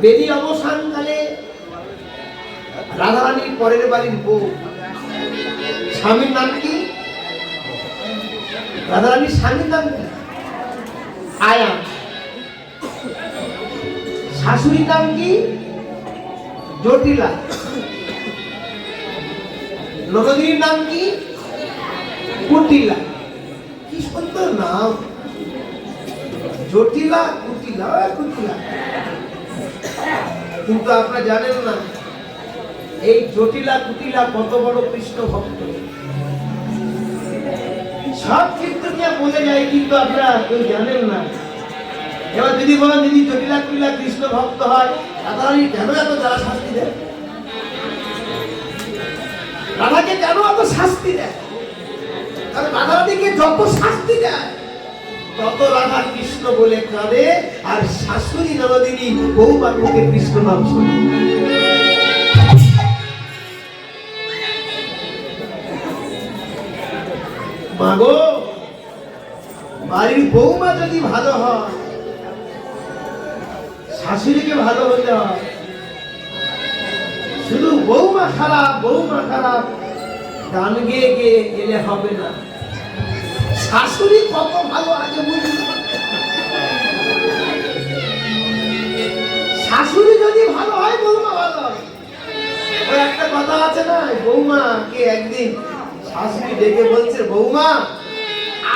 বেদি অবসানকালে রাধারানীর পরের বাড়ির বউ, স্বামীর নাম কি? রাধারানীর স্বামীর নাম কি? আয়ান। শাশুড়ির নাম কি? জটিলা। ননদিনীর নাম কি? কুটিলা। কি সুন্দর নাম, জটিলা, কুটিলা, কুটিলা। কিন্তু আপনারা জানেন না এই জটিলা কুটিলা কত বড় কৃষ্ণ ভক্ত। সব ক্ষেত্রে নিয়ে বলে যায়, কিন্তু আপনারা কেউ জানেন না। এবার যদি বলেন যদি জটিলা কুটিলা কৃষ্ণ ভক্ত হয়, রাধারানী কেন এত যারা শাস্তি দেয়? রাধাকে কেন এত শাস্তি দেয়? কারণ রাধারানীকে যত শাস্তি দেয় তত রাধা কৃষ্ণ বলে কাঁদে, আর শাশুড়ি ননদিনী বউমার মুখে কৃষ্ণ নাম শোনে। মাগো, বাড়ির বউমা যদি ভালো হয়, শাশুড়িকে ভালো হতে হয়। শুধু বউমা খারাপ বউমা খারাপ গান গেয়ে গিয়ে গেলে হবে না। শাশুড়ি কত ভালো আগে বুঝতে, শাশুড়ি যদি ভালো হয় বৌমা ভালো হয়। ওই একটা কথা আছে না, বৌমা কে একদিন শাশুড়ি ডেকে বলছে, বৌমা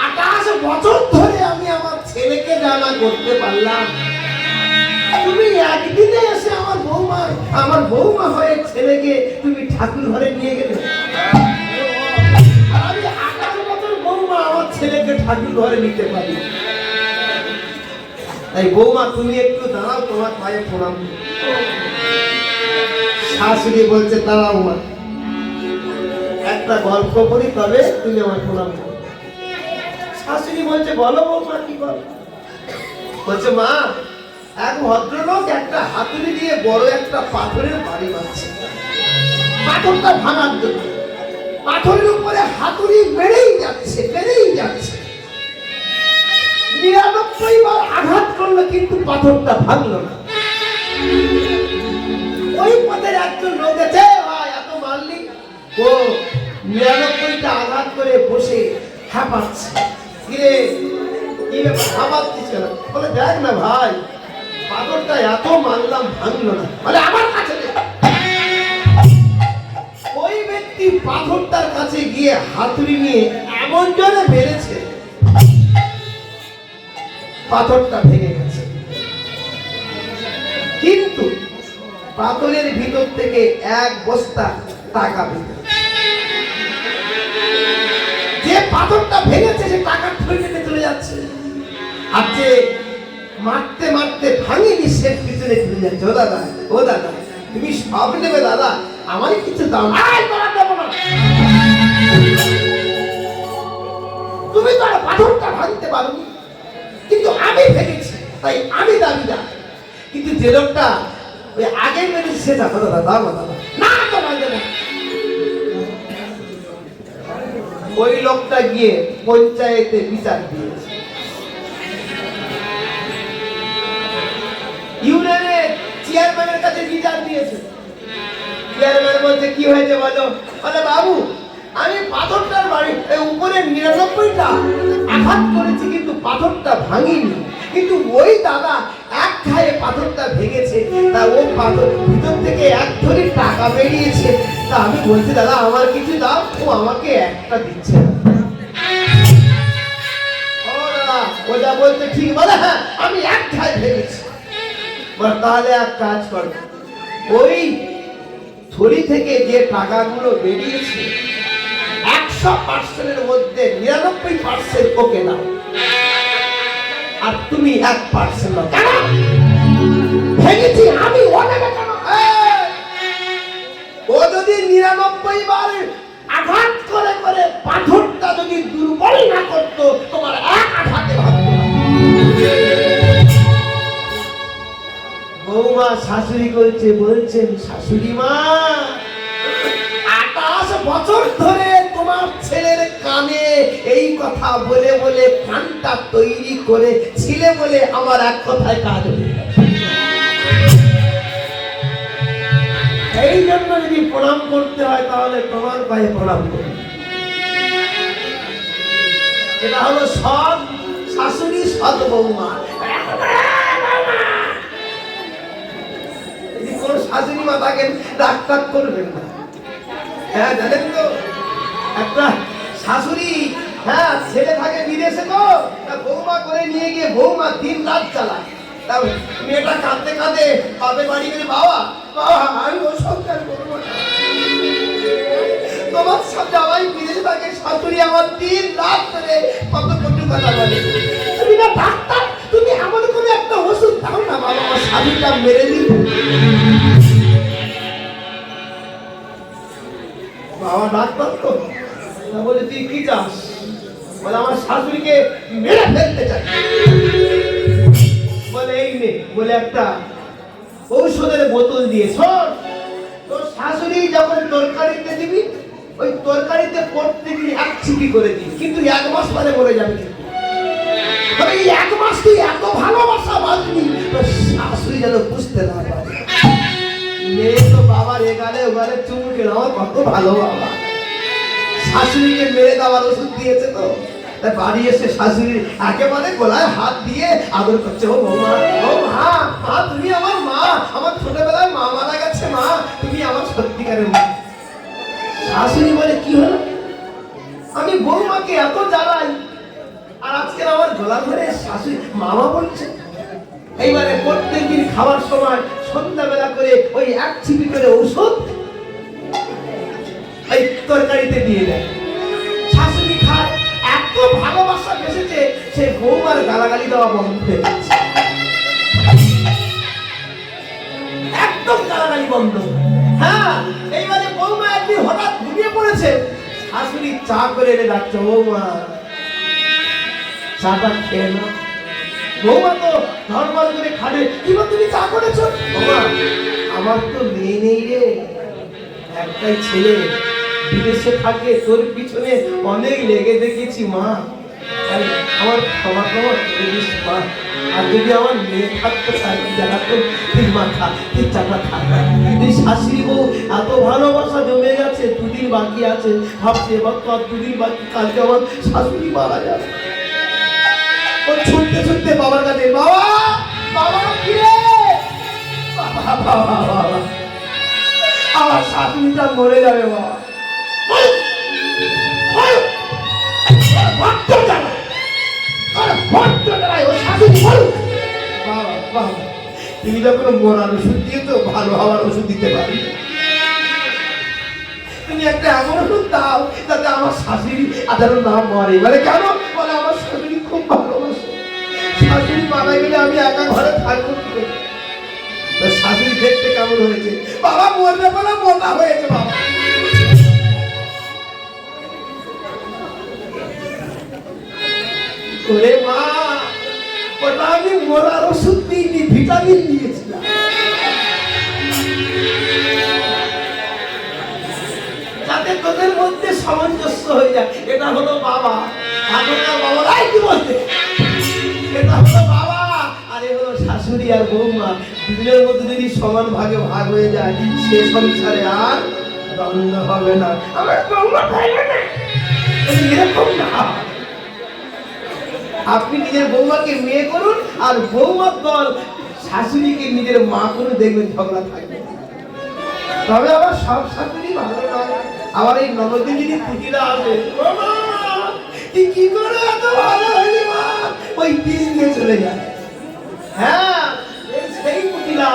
28 বছর ধরে আমি আমার ছেলেকে জানা করতে পারলাম, তুমি একদিনে এসে আমার বৌমা হয়ে ছেলেকে তুমি ঠাকুর ঘরে নিয়ে গেলে। আমি 28 বছর বৌমা আমার ছেলেকে ঠাকুর ঘরে নিতে পারি। তাই বৌমা তুমি একটু দাঁড়াও, তোমার পায়ে প্রণাম। শাশুড়ি বলছে, দাঁড়াও মা, একটা গল্প করি, তবে তুমি আমার প্রণাম করো। শাশুড়ি বলছে, বলো বৌমা কি গল্প? বলছে, মা এক ভদ্রলোক একটা হাতুড়ি দিয়ে বড় একটা পাথরের বাড়ি বানাচ্ছে, পাথরটা ভাঙার জন্য। পাথরের উপরে হাতুড়ি বেড়েই যাচ্ছে বেড়েই যাচ্ছে, 99 বার আঘাত করলো কিন্তু পাথরটা ভাঙলো না। ওই পথের একজন লোক আছে, ভাই এত মারলি? ও 99টা আঘাত করে বসে হাঁপাচ্ছে। কিরে কি ব্যাপার, হাঁপাচ্ছিস কেন? বলে, দেখ না ভাই, পাথরটা এত মারলাম ভাঙলো না। বলে, আমার কাছে ওই ব্যক্তি পাথরটার কাছে গিয়ে হাতুড়ি নিয়ে এমন জোরে মেরেছে, পাথরটা ভেঙে গেছে। কিন্তু পাথরের ভিতর থেকে এক বস্তা টাকা বের। যে পাথরটা ভেঙেছে সে টাকা ঠুকে চলে যাচ্ছে, আর যে মারতে মারতে ভাঙিনি সে পিছনে চলে যাচ্ছে। ও দাদা তুমি সব নেবে দাদা, আমার কিছু দাও না। তুমি তো আর পাথরটা ভাঙতে পারোনি, কিন্তু আমি ভেঙেছি, তাই আমি দাবিদার। কিন্তু যে লোকটা ওই আগে মেরেছে সেটা দাদা দাও না দাদা, না তো ভাঙবে না। ওই লোকটা গিয়ে পঞ্চায়েতে বিচার দিয়েছে, ইউনিয়নের চেয়ারম্যানের কাছে বিচার দিয়েছে। চেয়ারম্যান বলছে, কি হয়েছে বলো? বলে, বাবু আমি পাথরটার বাড়ি উপরে 99টা আঘাত করেছি কিন্তু পাথরটা ভাঙিনি, কিন্তু ওই দাদা এক খায়ে পাথরটা ভেঙেছে, তা ও পাথর ভিতর থেকে এক থলি টাকা বেরিয়েছে। তা আমি বলছি দাদা আমার কিছু দাও, ও আমাকে একটা দিচ্ছে না। ও দাদা ও যা বলতে ঠিক, বলে হ্যাঁ আমি এক খায়ে ভেঙেছি। তাহলে এক কাজ করো, ওই থলি থেকে যে টাকাগুলো বেরিয়েছে 100%-এর মধ্যে 99% ওকে দাও, আর তুমি 1% দাও। কেন ভেঙেছি আমি, ও নেবে কেন? ও যদি 99 বার আঘাত করে করে পাথরটা যদি দুর্বল না করতো, তোমার এক আঘাতে ভাঙতো না। বৌমা শাশুড়ি বলছেন, শাশুড়ি মা 28 বছর ধরে তোমার ছেলের কানে এই কথা বলে বলে কানটা তৈরি করে ছিলে বলে আমার এক কথায় কাজ হয়ে গেছে। জন্য যদি প্রণাম করতে হয় তাহলে তোমার পায়ে প্রণাম করি। এটা হলো সৎ শাশুড়ি, সৎ বৌমা। কোন শাশুড়ি মাতাকে ডাক্তার করবেন না। হ্যাঁ জানেন তো, একটা শাশুড়ি, হ্যাঁ ছেলে থাকে বিদেশে, তো বৌমা করে নিয়ে গিয়ে বৌমা দিন রাত চালায়। তারপর মেয়েটা কাঁদতে কাঁদে বাপের বাড়ি গেলে, বাবা বাবা আমি ও সংসার করবো না। তোমার সব জামাই বিদেশে থাকে, শাশুড়ি আমার দিন রাত ধরে কত কত কথা বলে। তুমি না ডাক্তার, তুমি এমন করে একটা ওষুধ দাও না বাবা, আমার স্বামীটা মেরে দিল। বাবা ডাক্তার তো বলে, তুই কি চাস? বলে আমার শাশুড়িকে মেরে ফেলতে চাই। বলে এই নে, বলে একটা ঔষধের বোতল দিয়ে শোন, তোর শাশুড়ি যখন তরকারিতে দিবি, ওই তরকারিতে প্রত্যেকদিন এক ছিপি করে দিবি, কিন্তু 1 মাস পরে মরে যাবে। কিন্তু এই 1 মাস তুই এত ভালোবাসা বাঁধবি, তোর শাশুড়ি যেন বুঝতে না পারে। মেয়ে তো বাবার এগালে ওগালে চুমুকে আমার কত ভালো বাবা। শাশুড়িকে মেরে দেওয়ার ওষুধ দিয়েছে, তো বাড়ি এসে শাশুড়ি একেবারে গলায় হাত দিয়ে আদর করছে। ও বৌমা, ও মা, মা তুমি আমার মা, আমার ছোটবেলায় মা মারা গেছে, মা তুমি আমার সত্যিকারের মা। শাশুড়ি বলে, কি হলো? আমি বৌমাকে এত জ্বালাই, আর আজকে আমার গলা ধরে শাশুড়ি মামা বলছে। এইবারে প্রত্যেকদিন খাওয়ার সময় সন্ধ্যাবেলা করে ওই 1 ছিপি করে ঔষধ এই তরকারিতে দিয়ে দেয়। শাশুড়ি খায়, এত ভালোবাসা বেসেছে, সে বৌমার গালাগালি দেওয়া বন্ধ হয়ে যাচ্ছে, একদম গালাগালি বন্ধ। হ্যাঁ, এইবারে বৌমা একদিন হঠাৎ ঘুমিয়ে পড়েছে, শাশুড়ি চা করে এনে ডাকছে, বৌমা চাটা খেয়ে না। বৌমা তো ধর্মাল করে খাবে, কিংবা তুমি চা করেছো? বৌমা আমার তো মেয়ে নেই রে, একটাই ছেলে বিদেশে থাকে, তোর পিছনে অনেক লেগে দেখেছি মা, আমার ক্ষমা ক্ষমা করে দিস মা। আর যদি আমার মেয়ে থাকতো যারা তো তুই মা খা, তুই চাটা খা। তুই শাশুড়ি বউ এত ভালোবাসা জমে গেছে, 2 দিন বাকি আছে, ভাবছি এবার তো আর 2 দিন বাকি, কালকে আমার শাশুড়ি মারা যাবে। ও ছুটতে ছুটতে বাবার কাছে, বাবা বাবা কি রে? বাবা বাবা বাবা আমার শাশুড়িটা মরে যাবে বাবা। তুমি যখন মরার ওষুধ দিয়ে তো ভালো হওয়ার ওষুধ দিতে পারি, তুমি একটা এমন ওষুধ দাও যাতে আমার শাশুড়ি আদার নাম মরে। মানে কেন? বলে আমার শাশুড়ি খুব ভালোবাসে, শাশুড়ি মারা গেলে আমি একা ঘরে থাকবো কি করে? শাশুড়ি দেখতে কেমন হয়েছে? বাবা মরবে বলে মোটা হয়েছে বাবা। ওরে মা, ওটা আমি মরার ওষুধ দিইনি, ভিটামিন দিয়েছিলাম। যাতে তোদের মধ্যে সামঞ্জস্য হয়ে যায়। এটা হলো বাবা, এখনকার বাবারাই কি বলতে, এটা হলো বাবা আর এ হলো শাশুড়ি আর বৌমা। দুজনের মধ্যে যদি সমান ভাগে ভাগ হয়ে যায়, সে সংসারে আর দ্বন্দ্ব হবে না। আমার বৌমা ভালো না, এরকম না। আপনি নিজের বৌমাকে মেয়ে করুন, আর বৌমার দল শাশুড়িকে নিজের মা করে দেখবেন, ঝগড়া থাকবে। তবে আবার সব শাশুড়ি ভালো নয়। আবার এই ননদিন যদি পুঁটিরা আসে, তুই কি করে এত ভালো হলি মা, ওই পিস দিয়ে চলে যায়। হ্যাঁ, সেই পুঁটিরা,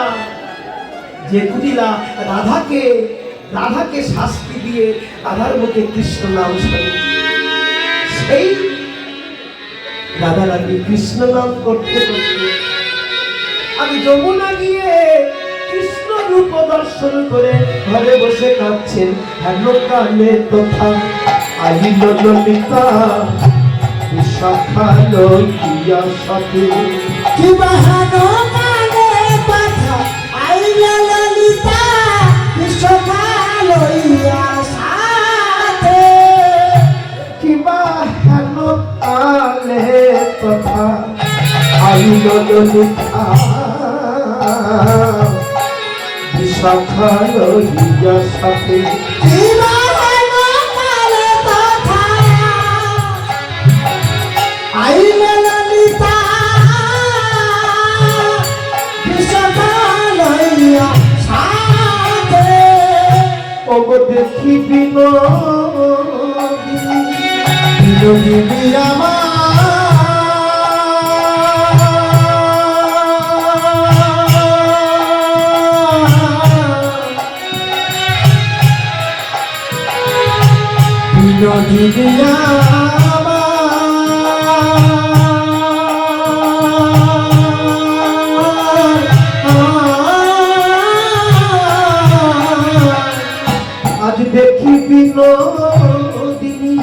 যে পুঁটিরা রাধাকে শাস্তি দিয়ে রাধার মুখে কৃষ্ণ নাম শোনে, সেই রাধা রানী কৃষ্ণ নাম করতে করতে আমি যমুনা গিয়ে কৃষ্ণ রূপ দর্শন করে ঘরে বসে কাঁদছেন। হেন কালে তথা আইল ললিতা সখালো কিয়া সাথে, কিবা হেন কালে তথা আইল ললিতা সখালো কিয়া সাথে, কিবা হেন কালে তথা আইল ললিতা শাখা লইয়া সাথে আইলে ললিতা বিশাখা লইয়া সাথে ওগ দেখি বিনোদিনী আজ দেখি বিনোদিনী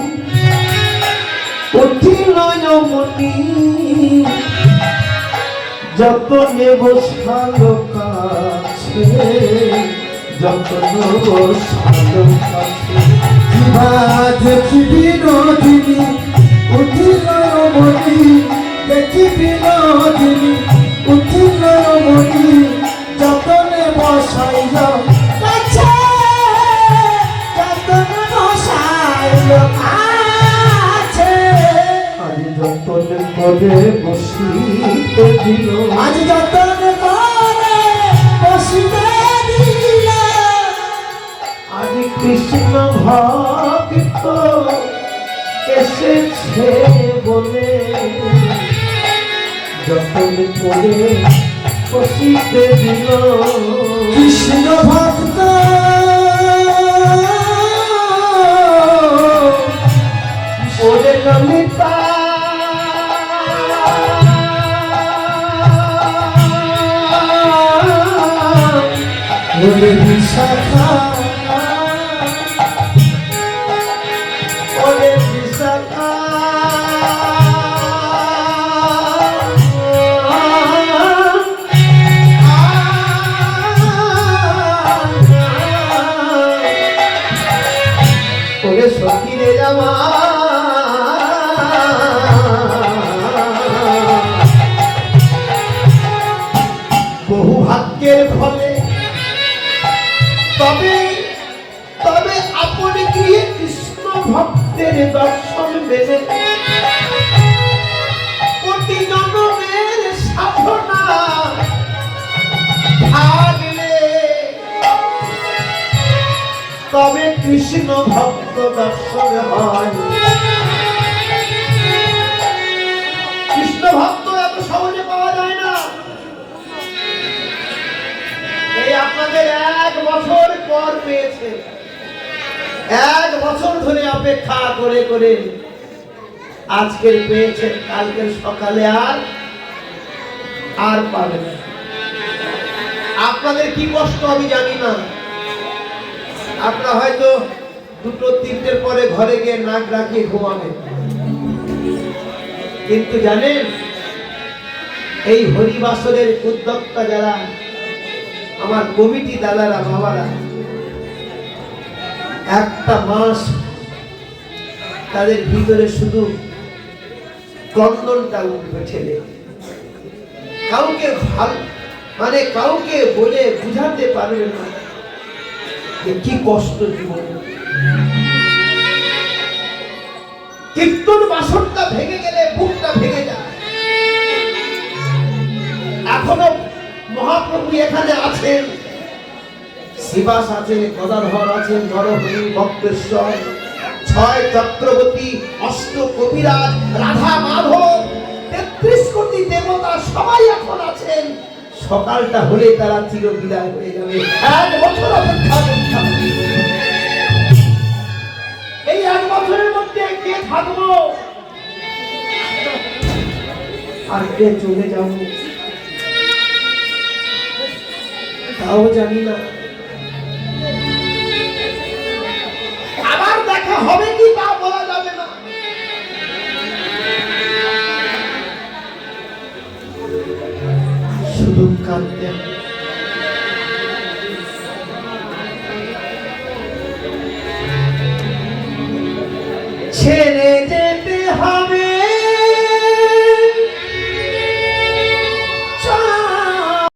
উঠিল যমুনি যত নেব সালো কাছে যত নেব সালো কাছে দেখি বিনোদিনী উঠিল মনি দেখি বিনোদিনী উঠিল মনি যতনে বসাইল কাছে যতনে বসাইল কাছে আজ যতন করে বসিতে দিল আজ যতনে করে বসিতে দিল আজ কৃষ্ণ ভক্ত এসেছে বলে যতন করে বসিতে দিল কৃষ্ণ ভক্ত ওরে ললিতা ওরে বিশাখা ওরে বিশাখা ওরে সখীরে জামা বহু ভাগ্যের ফলে তবে তবে আপনি গিয়ে কৃষ্ণ ভক্তের দর্শন পেলে কোটি জন্মের সাধনা থাকলে তবে কৃষ্ণ ভক্ত দর্শন হয় কৃষ্ণ ভক্ত এত সহজে পাওয়া যায় না এই আপনাদের 1 বছর পর পেয়েছে 1 বছর ধরে অপেক্ষা করে করে আজকের পেয়েছেন কালকের সকালে আর পাবেন না আপনাদের কি কষ্ট আমি জানি না আপনারা হয়তো 2-3টের পরে ঘরে গিয়ে নাক রাখিয়ে ঘুমাবেন কিন্তু জানেন এই হরিবাসরের উদ্যোক্তা যারা আমার কমিটি দাদারা বাবারা একটা মাস তাদের ভিতরে শুধু ক্রন্দনটা উঠবে ছেলে কাউকে মানে কাউকে বলে বুঝাতে পারবে না যে কি কষ্ট জীবন কীর্তন বাসনটা ভেঙে গেলে বুকটা ভেঙে যায় এখনো মহাপ্রভু এখানে আছেন শিবাস আছে গদাধর আছেন নরহরি ভক্তেশ্বর 6 চক্রবর্তী 8 কবিরাজ রাধা মাধব 33 কোটি দেবতা সবাই এখন আছেন সকালটা হলে তারা চির বিদায় হয়ে যাবে 1 বছর অপেক্ষা করতে হবে এই 1 বছরের মধ্যে কে থাকবো আর কে চলে যাবো তাও জানি না আবার দেখা হবে কি তা বলা যাবে না শুধু কাঁদতে